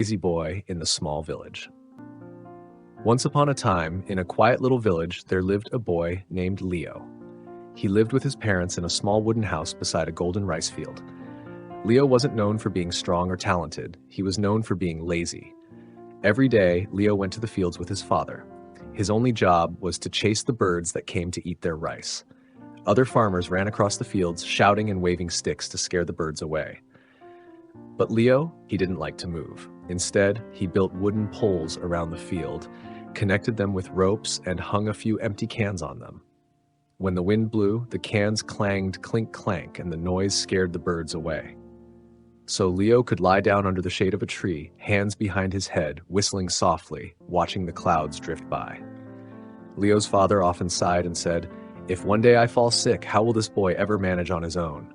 Lazy boy in the small village. Once upon a time, in a quiet little village, there lived a boy named Leo. He lived with his parents in a small wooden house beside a golden rice field. Leo wasn't known for being strong or talented. He was known for being lazy. Every day, Leo went to the fields with his father. His only job was to chase the birds that came to eat their rice. Other farmers ran across the fields, shouting and waving sticks to scare the birds away. But Leo, he didn't like to move. Instead, he built wooden poles around the field, connected them with ropes, and hung a few empty cans on them. When the wind blew, the cans clanged clink-clank, and the noise scared the birds away. So Leo could lie down under the shade of a tree, hands behind his head, whistling softly, watching the clouds drift by. Leo's father often sighed and said, "If one day I fall sick, how will this boy ever manage on his own?"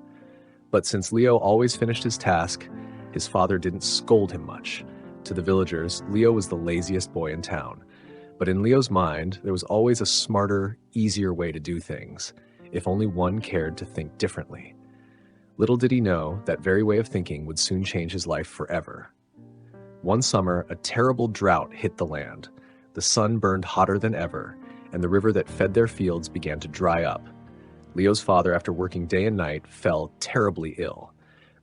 But since Leo always finished his task, his father didn't scold him much. To the villagers, Leo was the laziest boy in town. But in Leo's mind, there was always a smarter, easier way to do things, if only one cared to think differently. Little did he know that very way of thinking would soon change his life forever. One summer, a terrible drought hit the land. The sun burned hotter than ever, and the river that fed their fields began to dry up. Leo's father, after working day and night, fell terribly ill.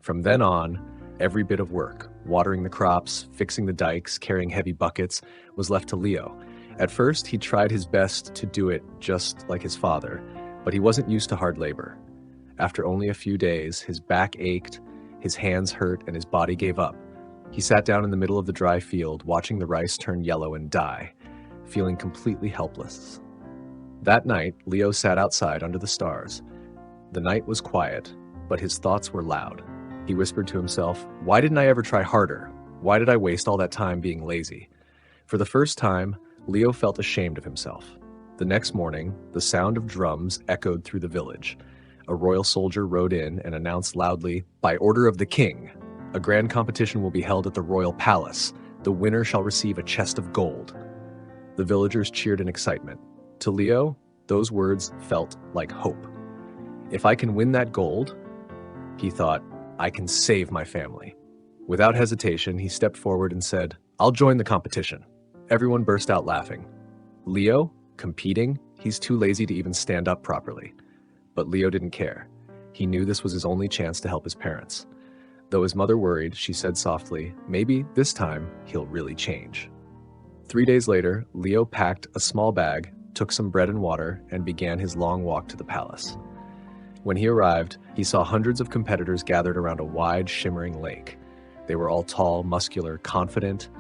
From then on, every bit of work, watering the crops, fixing the dikes, carrying heavy buckets, was left to Leo. At first, he tried his best to do it just like his father, but he wasn't used to hard labor. After only a few days, his back ached, his hands hurt, and his body gave up. He sat down in the middle of the dry field, watching the rice turn yellow and die, feeling completely helpless. That night, Leo sat outside under the stars. The night was quiet, but his thoughts were loud. He whispered to himself, "Why didn't I ever try harder? Why did I waste all that time being lazy?" For the first time, Leo felt ashamed of himself. The next morning, the sound of drums echoed through the village. A royal soldier rode in and announced loudly, "By order of the king, a grand competition will be held at the royal palace. The winner shall receive a chest of gold." The villagers cheered in excitement. To Leo, those words felt like hope. If I can win that gold, he thought, I can save my family. Without hesitation, he stepped forward and said, "I'll join the competition." Everyone burst out laughing. Leo, competing? He's too lazy to even stand up properly. But Leo didn't care. He knew this was his only chance to help his parents. Though his mother worried, she said softly, "Maybe this time he'll really change." 3 days later, Leo packed a small bag, took some bread and water, and began his long walk to the palace. When he arrived, he saw hundreds of competitors gathered around a wide, shimmering lake. They were all tall, muscular, confident.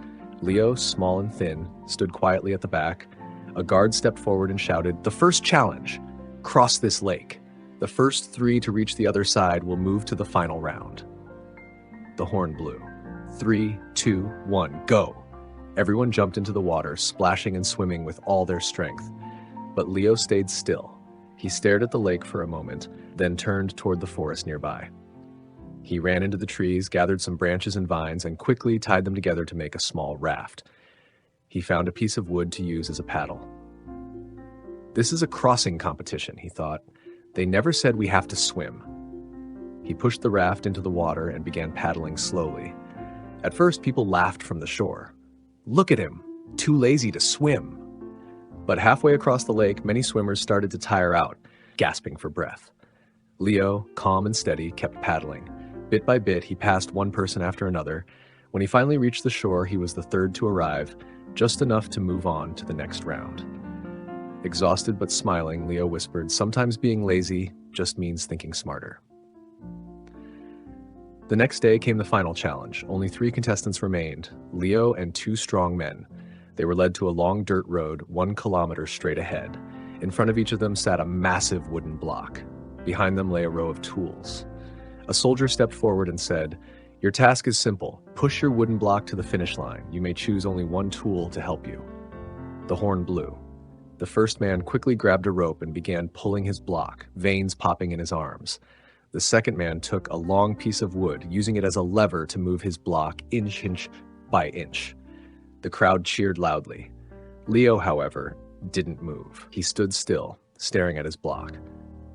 Leo, small and thin, stood quietly at the back. A guard stepped forward and shouted, "The first challenge! Cross this lake. The first 3 to reach the other side will move to the final round." The horn blew. 3, 2, 1, go! Everyone jumped into the water, splashing and swimming with all their strength. But Leo stayed still. He stared at the lake for a moment, then turned toward the forest nearby. He ran into the trees, gathered some branches and vines, and quickly tied them together to make a small raft. He found a piece of wood to use as a paddle. "This is a crossing competition," he thought. "They never said we have to swim." He pushed the raft into the water and began paddling slowly. At first, people laughed from the shore. "Look at him, too lazy to swim." But halfway across the lake, many swimmers started to tire out, gasping for breath. Leo, calm and steady, kept paddling. Bit by bit, he passed one person after another. When he finally reached the shore, he was the third to arrive, just enough to move on to the next round. Exhausted but smiling, Leo whispered, "Sometimes being lazy just means thinking smarter." The next day came the final challenge. Only 3 contestants remained, Leo and 2 strong men. They were led to a long dirt road 1 kilometer straight ahead. In front of each of them sat a massive wooden block. Behind them lay a row of tools. A soldier stepped forward and said, "Your task is simple. Push your wooden block to the finish line. You may choose only one tool to help you." The horn blew. The first man quickly grabbed a rope and began pulling his block, veins popping in his arms. The second man took a long piece of wood, using it as a lever to move his block inch by inch. The crowd cheered loudly. Leo, however, didn't move. He stood still, staring at his block.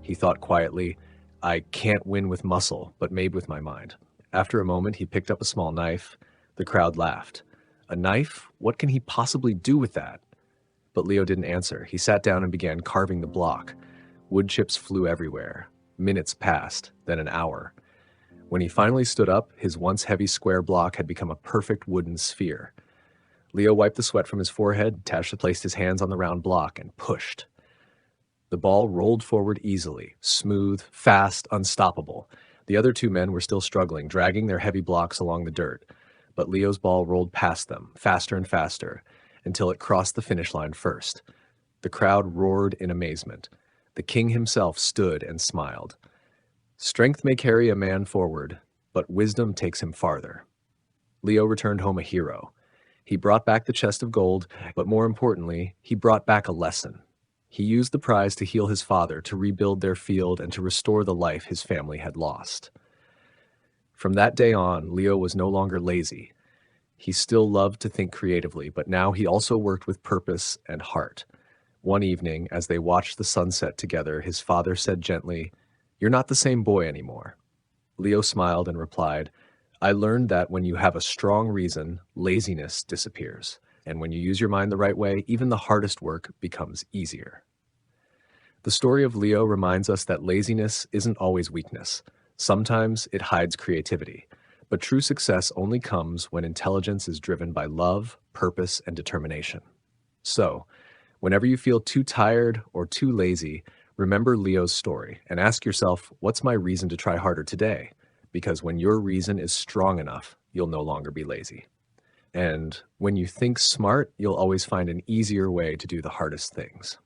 He thought quietly, "I can't win with muscle, but maybe with my mind." After a moment, he picked up a small knife, The crowd laughed. A knife? What can he possibly do with that? But Leo didn't answer. He sat down and began carving the block. Wood chips flew everywhere. Minutes passed, then an hour. When he finally stood up, his once heavy square block had become a perfect wooden sphere. Leo wiped the sweat from his forehead, placed his hands on the round block, and pushed. The ball rolled forward easily, smooth, fast, unstoppable. The other two men were still struggling, dragging their heavy blocks along the dirt. But Leo's ball rolled past them, faster and faster, until it crossed the finish line first. The crowd roared in amazement. The king himself stood and smiled. Strength may carry a man forward, but wisdom takes him farther. Leo returned home a hero. He brought back the chest of gold, but more importantly, he brought back a lesson. He used the prize to heal his father, to rebuild their field, and to restore the life his family had lost. From that day on, Leo was no longer lazy. He still loved to think creatively, but now he also worked with purpose and heart. One evening, as they watched the sunset together, his father said gently, "You're not the same boy anymore." Leo smiled and replied, "I learned that when you have a strong reason, laziness disappears. And when you use your mind the right way, even the hardest work becomes easier." The story of Leo reminds us that laziness isn't always weakness. Sometimes it hides creativity. But true success only comes when intelligence is driven by love, purpose, and determination. So, whenever you feel too tired or too lazy, remember Leo's story and ask yourself, what's my reason to try harder today? Because when your reason is strong enough, you'll no longer be lazy. And when you think smart, you'll always find an easier way to do the hardest things.